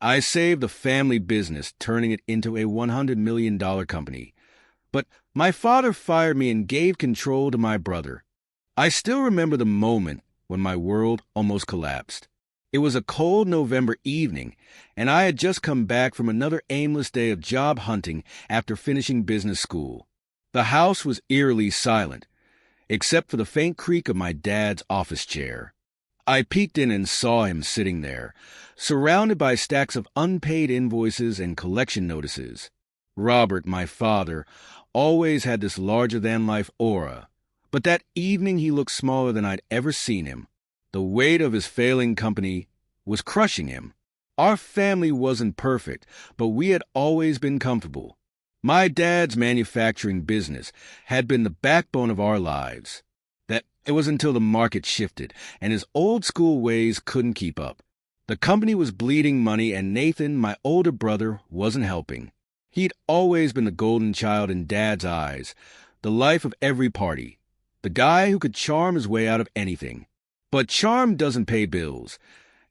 I saved the family business, turning it into a $100 million company. But my father fired me and gave control to my brother. I still remember the moment when my world almost collapsed. It was a cold November evening, and I had just come back from another aimless day of job hunting after finishing business school. The house was eerily silent, except for the faint creak of my dad's office chair. I peeked in and saw him sitting there, surrounded by stacks of unpaid invoices and collection notices. Robert, my father, always had this larger-than-life aura, but that evening he looked smaller than I'd ever seen him. The weight of his failing company was crushing him. Our family wasn't perfect, but we had always been comfortable. My dad's manufacturing business had been the backbone of our lives. That it was until the market shifted, and his old-school ways couldn't keep up. The company was bleeding money, and Nathan, my older brother, wasn't helping. He'd always been the golden child in Dad's eyes, the life of every party, the guy who could charm his way out of anything. But charm doesn't pay bills,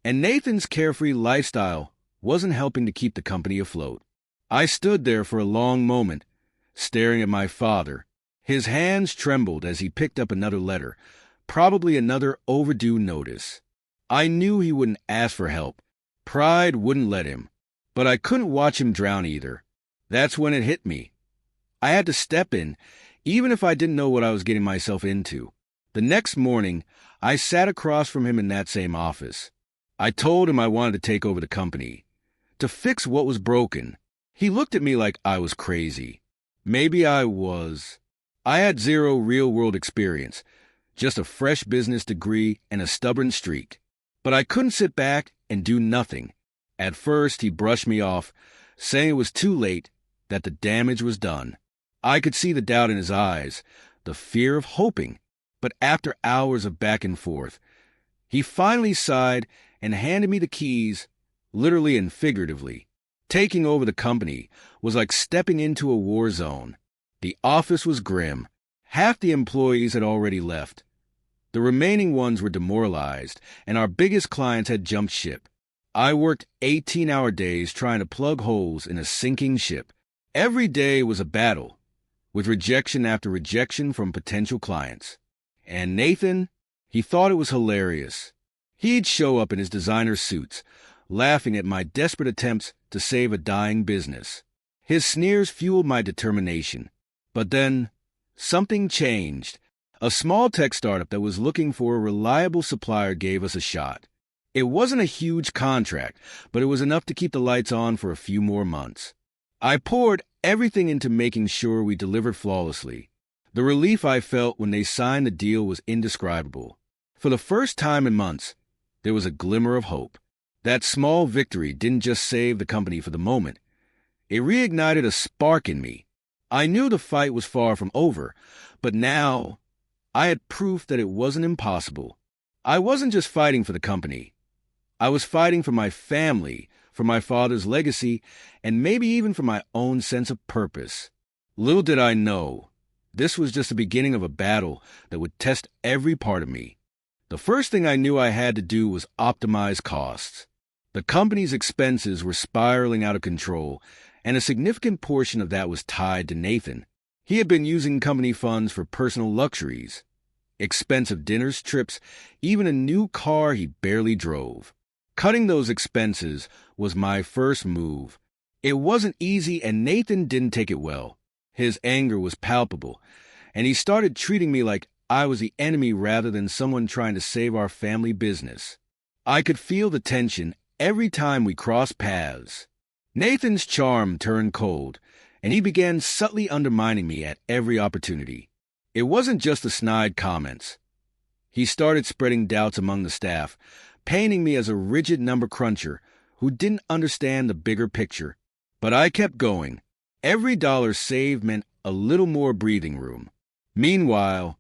and Nathan's carefree lifestyle wasn't helping to keep the company afloat. I stood there for a long moment, staring at my father. His hands trembled as he picked up another letter, probably another overdue notice. I knew he wouldn't ask for help. Pride wouldn't let him. But I couldn't watch him drown either. That's when it hit me. I had to step in, even if I didn't know what I was getting myself into. The next morning, I sat across from him in that same office. I told him I wanted to take over the company, to fix what was broken. He looked at me like I was crazy. Maybe I was. I had zero real-world experience, just a fresh business degree and a stubborn streak. But I couldn't sit back and do nothing. At first, he brushed me off, saying it was too late, that the damage was done. I could see the doubt in his eyes, the fear of hoping. But after hours of back and forth, he finally sighed and handed me the keys, literally and figuratively. Taking over the company was like stepping into a war zone. The office was grim. Half the employees had already left. The remaining ones were demoralized, and our biggest clients had jumped ship. I worked 18-hour days trying to plug holes in a sinking ship. Every day was a battle, with rejection after rejection from potential clients. And Nathan, he thought it was hilarious. He'd show up in his designer suits, laughing at my desperate attempts to save a dying business. His sneers fueled my determination. But then, something changed. A small tech startup that was looking for a reliable supplier gave us a shot. It wasn't a huge contract, but it was enough to keep the lights on for a few more months. I poured everything into making sure we delivered flawlessly. The relief I felt when they signed the deal was indescribable. For the first time in months, there was a glimmer of hope. That small victory didn't just save the company for the moment. It reignited a spark in me. I knew the fight was far from over, but now I had proof that it wasn't impossible. I wasn't just fighting for the company. I was fighting for my family, for my father's legacy, and maybe even for my own sense of purpose. Little did I know, this was just the beginning of a battle that would test every part of me. The first thing I knew I had to do was optimize costs. The company's expenses were spiraling out of control, and a significant portion of that was tied to Nathan. He had been using company funds for personal luxuries, expensive dinners, trips, even a new car he barely drove. Cutting those expenses was my first move. It wasn't easy, and Nathan didn't take it well. His anger was palpable, and he started treating me like I was the enemy rather than someone trying to save our family business. I could feel the tension every time we crossed paths. Nathan's charm turned cold, and he began subtly undermining me at every opportunity. It wasn't just the snide comments. He started spreading doubts among the staff, painting me as a rigid number cruncher who didn't understand the bigger picture. But I kept going. Every dollar saved meant a little more breathing room. Meanwhile,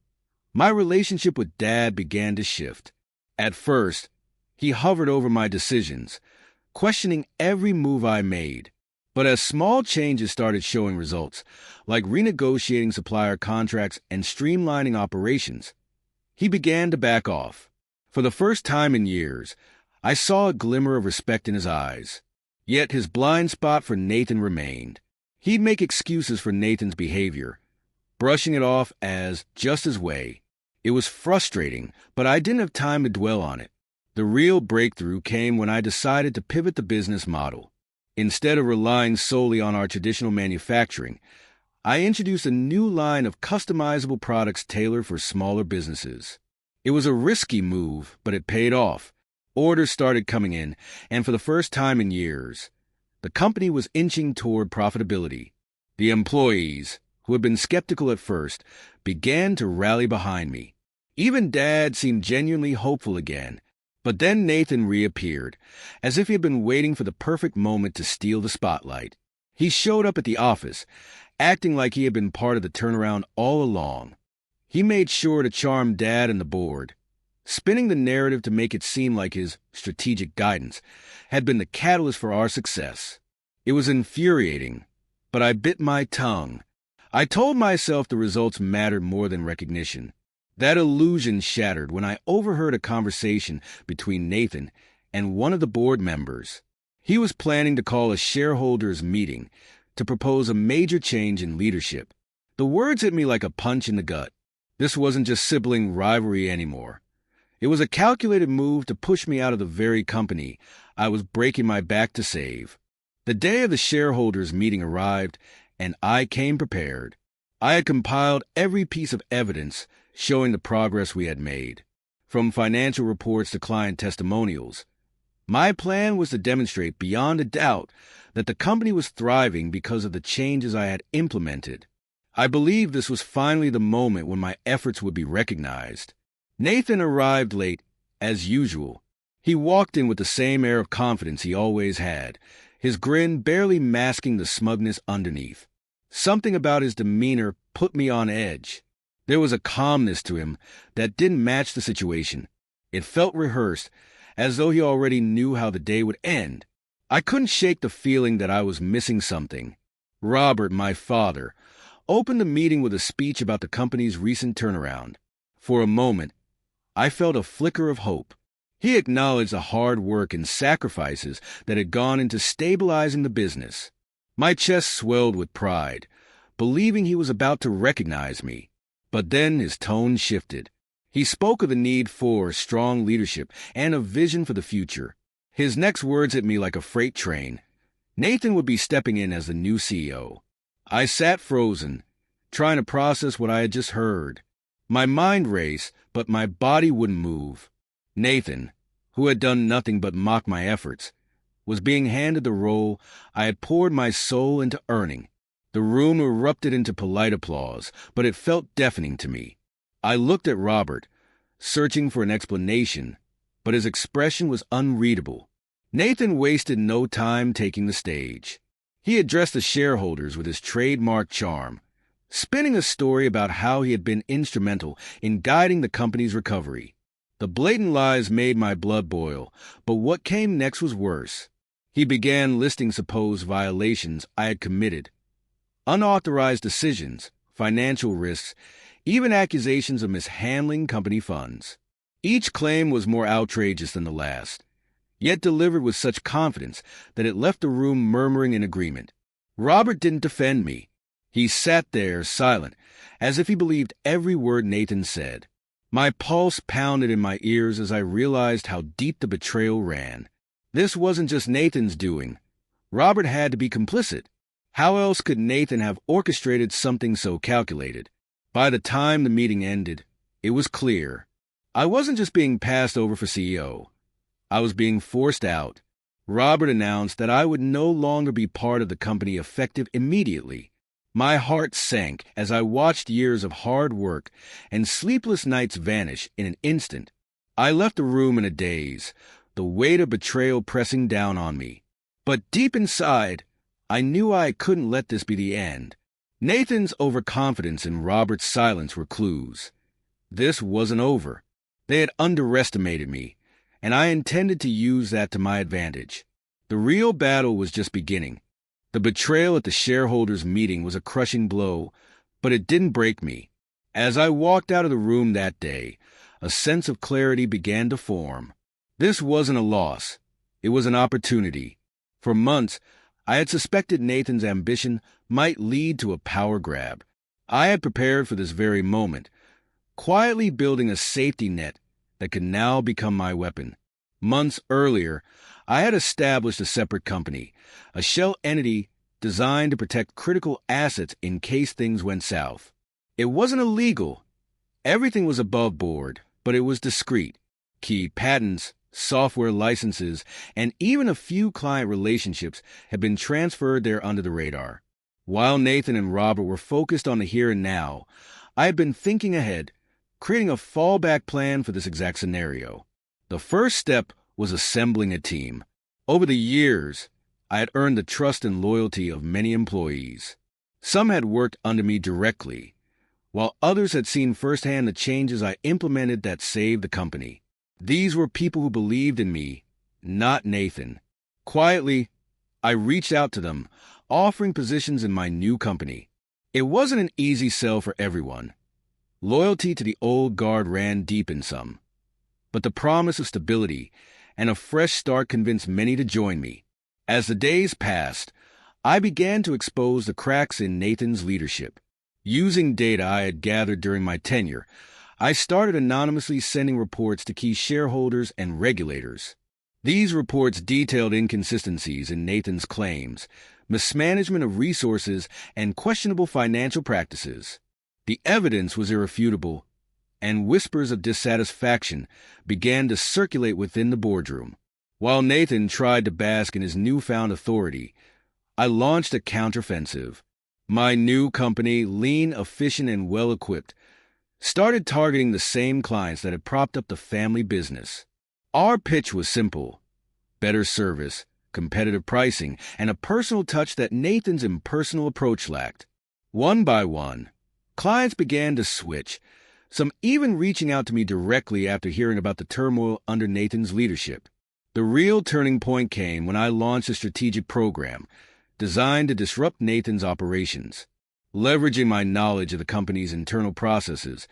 my relationship with Dad began to shift. At first, he hovered over my decisions, questioning every move I made. But as small changes started showing results, like renegotiating supplier contracts and streamlining operations, he began to back off. For the first time in years, I saw a glimmer of respect in his eyes. Yet his blind spot for Nathan remained. He'd make excuses for Nathan's behavior, brushing it off as just his way. It was frustrating, but I didn't have time to dwell on it. The real breakthrough came when I decided to pivot the business model. Instead of relying solely on our traditional manufacturing, I introduced a new line of customizable products tailored for smaller businesses. It was a risky move, but it paid off. Orders started coming in, and for the first time in years, the company was inching toward profitability. The employees, who had been skeptical at first, began to rally behind me. Even Dad seemed genuinely hopeful again. But then Nathan reappeared, as if he had been waiting for the perfect moment to steal the spotlight. He showed up at the office, acting like he had been part of the turnaround all along. He made sure to charm Dad and the board, spinning the narrative to make it seem like his strategic guidance had been the catalyst for our success. It was infuriating, but I bit my tongue. I told myself the results mattered more than recognition. That illusion shattered when I overheard a conversation between Nathan and one of the board members. He was planning to call a shareholders' meeting to propose a major change in leadership. The words hit me like a punch in the gut. This wasn't just sibling rivalry anymore. It was a calculated move to push me out of the very company I was breaking my back to save. The day of the shareholders' meeting arrived, and I came prepared. I had compiled every piece of evidence showing the progress we had made, from financial reports to client testimonials. My plan was to demonstrate beyond a doubt that the company was thriving because of the changes I had implemented. I believed this was finally the moment when my efforts would be recognized. Nathan arrived late, as usual. He walked in with the same air of confidence he always had, his grin barely masking the smugness underneath. Something about his demeanor put me on edge. There was a calmness to him that didn't match the situation. It felt rehearsed, as though he already knew how the day would end. I couldn't shake the feeling that I was missing something. Robert, my father, opened the meeting with a speech about the company's recent turnaround. For a moment, I felt a flicker of hope. He acknowledged the hard work and sacrifices that had gone into stabilizing the business. My chest swelled with pride, believing he was about to recognize me. But then his tone shifted. He spoke of the need for strong leadership and a vision for the future. His next words hit me like a freight train. Nathan would be stepping in as the new CEO. I sat frozen, trying to process what I had just heard. My mind raced, but my body wouldn't move. Nathan, who had done nothing but mock my efforts, was being handed the role I had poured my soul into earning. The room erupted into polite applause, but it felt deafening to me. I looked at Robert, searching for an explanation, but his expression was unreadable. Nathan wasted no time taking the stage. He addressed the shareholders with his trademark charm, spinning a story about how he had been instrumental in guiding the company's recovery. The blatant lies made my blood boil, but what came next was worse. He began listing supposed violations I had committed. Unauthorized decisions, financial risks, even accusations of mishandling company funds. Each claim was more outrageous than the last, yet delivered with such confidence that it left the room murmuring in agreement. Robert didn't defend me. He sat there, silent, as if he believed every word Nathan said. My pulse pounded in my ears as I realized how deep the betrayal ran. This wasn't just Nathan's doing. Robert had to be complicit. How else could Nathan have orchestrated something so calculated? By the time the meeting ended, it was clear. I wasn't just being passed over for CEO. I was being forced out. Robert announced that I would no longer be part of the company effective immediately. My heart sank as I watched years of hard work and sleepless nights vanish in an instant. I left the room in a daze, the weight of betrayal pressing down on me. But deep inside, I knew I couldn't let this be the end. Nathan's overconfidence and Robert's silence were clues. This wasn't over. They had underestimated me, and I intended to use that to my advantage. The real battle was just beginning. The betrayal at the shareholders' meeting was a crushing blow, but it didn't break me. As I walked out of the room that day, a sense of clarity began to form. This wasn't a loss. It was an opportunity. For months, I had suspected Nathan's ambition might lead to a power grab. I had prepared for this very moment, quietly building a safety net that could now become my weapon. Months earlier, I had established a separate company, a shell entity designed to protect critical assets in case things went south. It wasn't illegal. Everything was above board, but it was discreet. Key patents, software licenses, and even a few client relationships had been transferred there under the radar. While Nathan and Robert were focused on the here and now, I had been thinking ahead, creating a fallback plan for this exact scenario. The first step was assembling a team. Over the years, I had earned the trust and loyalty of many employees. Some had worked under me directly, while others had seen firsthand the changes I implemented that saved the company. These were people who believed in me, not Nathan. Quietly, I reached out to them, offering positions in my new company. It wasn't an easy sell for everyone. Loyalty to the old guard ran deep in some. But the promise of stability and a fresh start convinced many to join me. As the days passed, I began to expose the cracks in Nathan's leadership. Using data I had gathered during my tenure, I started anonymously sending reports to key shareholders and regulators. These reports detailed inconsistencies in Nathan's claims, mismanagement of resources, and questionable financial practices. The evidence was irrefutable, and whispers of dissatisfaction began to circulate within the boardroom. While Nathan tried to bask in his newfound authority, I launched a counteroffensive. My new company, lean, efficient, and well-equipped, started targeting the same clients that had propped up the family business. Our pitch was simple: better service, competitive pricing, and a personal touch that Nathan's impersonal approach lacked. One by one, clients began to switch, some even reaching out to me directly after hearing about the turmoil under Nathan's leadership. The real turning point came when I launched a strategic program designed to disrupt Nathan's operations. Leveraging my knowledge of the company's internal processes,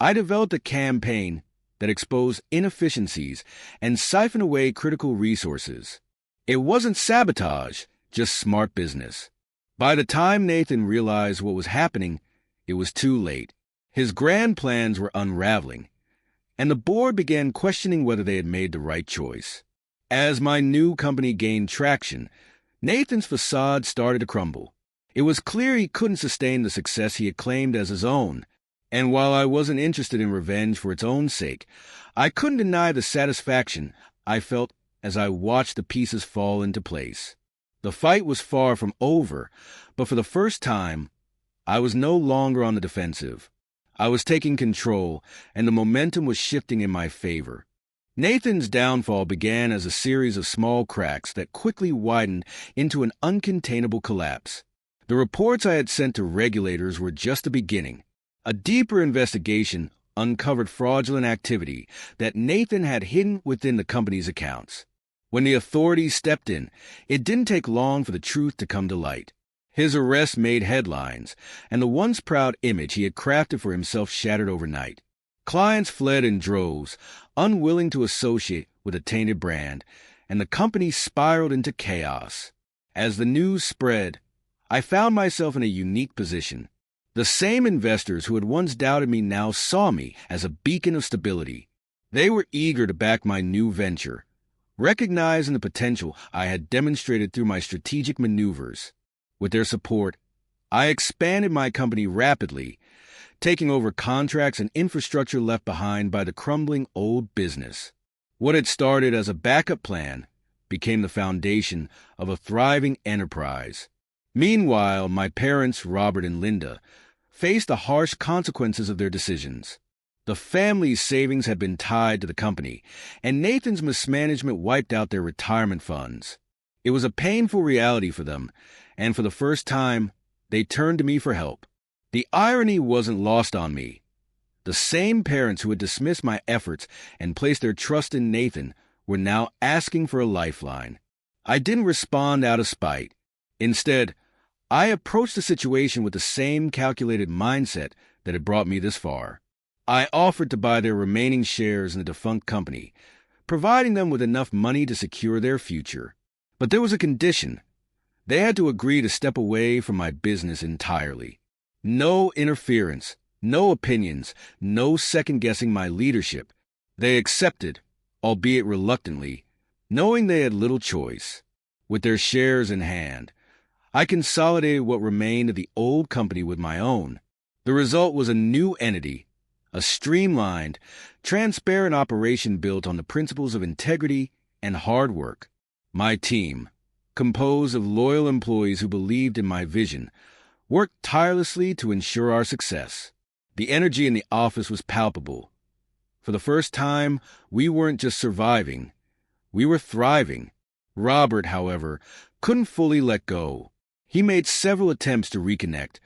I developed a campaign that exposed inefficiencies and siphoned away critical resources. It wasn't sabotage, just smart business. By the time Nathan realized what was happening, it was too late. His grand plans were unraveling, and the board began questioning whether they had made the right choice. As my new company gained traction, Nathan's facade started to crumble. It was clear he couldn't sustain the success he had claimed as his own, and while I wasn't interested in revenge for its own sake, I couldn't deny the satisfaction I felt as I watched the pieces fall into place. The fight was far from over, but for the first time, I was no longer on the defensive. I was taking control, and the momentum was shifting in my favor. Nathan's downfall began as a series of small cracks that quickly widened into an uncontainable collapse. The reports I had sent to regulators were just the beginning. A deeper investigation uncovered fraudulent activity that Nathan had hidden within the company's accounts. When the authorities stepped in, it didn't take long for the truth to come to light. His arrest made headlines, and the once proud image he had crafted for himself shattered overnight. Clients fled in droves, unwilling to associate with a tainted brand, and the company spiraled into chaos. As the news spread, I found myself in a unique position. The same investors who had once doubted me now saw me as a beacon of stability. They were eager to back my new venture, recognizing the potential I had demonstrated through my strategic maneuvers. With their support, I expanded my company rapidly, taking over contracts and infrastructure left behind by the crumbling old business. What had started as a backup plan became the foundation of a thriving enterprise. Meanwhile, my parents, Robert and Linda, faced the harsh consequences of their decisions. The family's savings had been tied to the company, and Nathan's mismanagement wiped out their retirement funds. It was a painful reality for them, and for the first time, they turned to me for help. The irony wasn't lost on me. The same parents who had dismissed my efforts and placed their trust in Nathan were now asking for a lifeline. I didn't respond out of spite. Instead, I approached the situation with the same calculated mindset that had brought me this far. I offered to buy their remaining shares in the defunct company, providing them with enough money to secure their future. But there was a condition. They had to agree to step away from my business entirely. No interference, no opinions, no second-guessing my leadership. They accepted, albeit reluctantly, knowing they had little choice. With their shares in hand, I consolidated what remained of the old company with my own. The result was a new entity, a streamlined, transparent operation built on the principles of integrity and hard work. My team, composed of loyal employees who believed in my vision, worked tirelessly to ensure our success. The energy in the office was palpable. For the first time, we weren't just surviving, we were thriving. Robert, however, couldn't fully let go. He made several attempts to reconnect,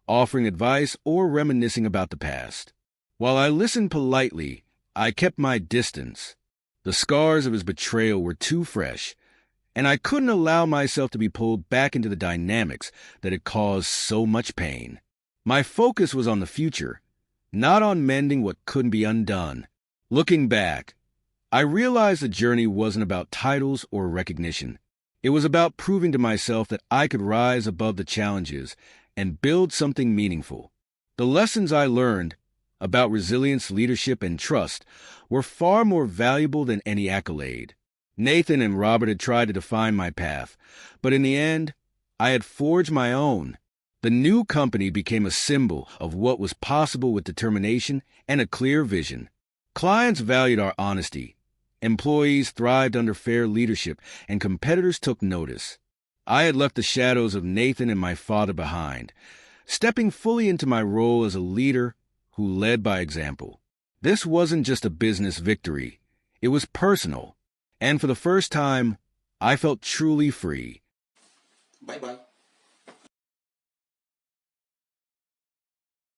offering advice or reminiscing about the past. While I listened politely, I kept my distance. The scars of his betrayal were too fresh, and I couldn't allow myself to be pulled back into the dynamics that had caused so much pain. My focus was on the future, not on mending what couldn't be undone. Looking back, I realized the journey wasn't about titles or recognition. It was about proving to myself that I could rise above the challenges and build something meaningful. The lessons I learned about resilience, leadership, and trust were far more valuable than any accolade. Nathan and Robert had tried to define my path, but in the end, I had forged my own. The new company became a symbol of what was possible with determination and a clear vision. Clients valued our honesty. Employees thrived under fair leadership, and competitors took notice. I had left the shadows of Nathan and my father behind, stepping fully into my role as a leader who led by example. This wasn't just a business victory. It was personal. And for the first time, I felt truly free. Bye-bye.